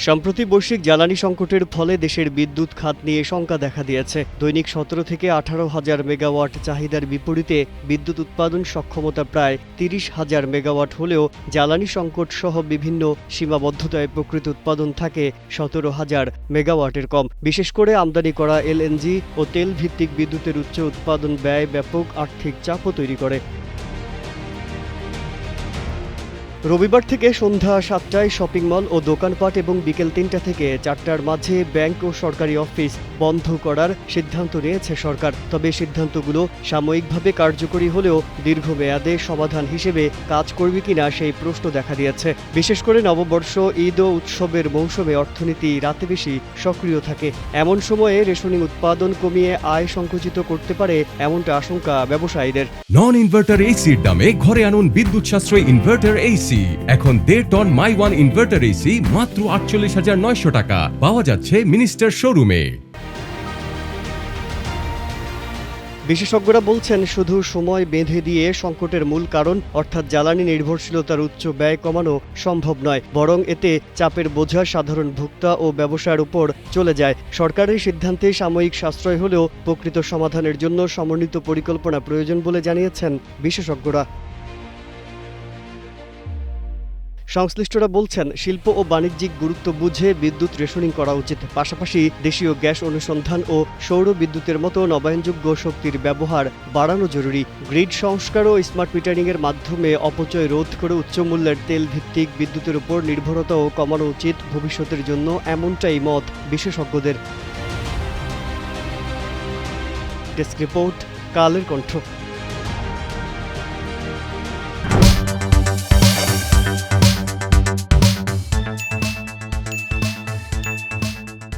সম্প্রতি বৈশ্বিক জ্বালানি সংকটের ফলে দেশের বিদ্যুৎ খাত নিয়ে শঙ্কা দেখা দিয়েছে। দৈনিক 17 থেকে 18,000 মেগাওয়াট চাহিদার বিপরীতে বিদ্যুৎ উৎপাদন সক্ষমতা প্রায় 30,000 মেগাওয়াট হলেও জ্বালানি সংকট সহ বিভিন্ন সীমাবদ্ধতায় প্রকৃত উৎপাদন থাকে 17,000 মেগাওয়াটের কম। বিশেষ করে আমদানি করা এলএনজি ও তেল ভিত্তিক বিদ্যুতের উচ্চ উৎপাদন ব্যয় ব্যাপক আর্থিক চাপও তৈরি করে। রবিবার থেকে সন্ধ্যা 7টায় শপিং মল ও দোকানপাট এবং বিকেল 3টা থেকে 4টার মাঝে ব্যাংক ও সরকারি অফিস বন্ধ করার সিদ্ধান্ত নিয়েছে সরকার। তবে সিদ্ধান্তগুলো সাময়িকভাবে কার্যকরী হলেও দীর্ঘমেয়াদে সমাধান হিসেবে কাজ করবে কিনা সেই প্রশ্ন দেখা দিয়েছে। বিশেষ করে নববর্ষ, ঈদ ও উৎসবের মৌসুমে অর্থনীতি রাতে বেশি সক্রিয় থাকে। এমন সময়ে রেশনিং উৎপাদন কমিয়ে আয় সংকুচিত করতে পারে এমনটা আশঙ্কা ব্যবসায়ীদের। নন ইনভার্টার এসির দামে ঘরে আনুন বিদ্যুৎ সাশ্রয়ী ইনভার্টার এসি। এখন 1.5 ton my one inverter AC মাত্র 48,900 টাকা পাওয়া যাচ্ছে মিনিস্টার শোরুমে। বিশেষজ্ঞরা বলছেন, শুধু সময় বেঁধে দিয়ে সংকটের মূল কারণ অর্থাৎ জ্বালানি নির্ভরশীলতার উচ্চ ব্যয় কমানো সম্ভব নয়, বরং এতে চাপের বোঝা সাধারণ ভোক্তা ও ব্যবসার উপর চলে যায়। সরকারের সিদ্ধান্তে সাময়িক সাশ্রয় হলেও প্রকৃত সমাধানের জন্য সমন্বিত পরিকল্পনা প্রয়োজন বলে জানিয়েছেন বিশেষজ্ঞরা। সংশ্লিষ্টরা বলছেন, শিল্প ও বাণিজ্যিক গুরুত্ব বুঝে বিদ্যুৎ রেশনিং করা উচিত। পাশাপাশি দেশীয় গ্যাস অনুসন্ধান ও সৌর বিদ্যুতের মতো নবায়নযোগ্য শক্তির ব্যবহার বাড়ানো জরুরি। গ্রিড সংস্কার ও স্মার্ট মিটারিংয়ের মাধ্যমে অপচয় রোধ করে উচ্চমূল্যের তেল ভিত্তিক বিদ্যুতের উপর নির্ভরতাও কমানো উচিত ভবিষ্যতের জন্য, এমনটাই মত বিশেষজ্ঞদের। Desk report, Kaler Kantho.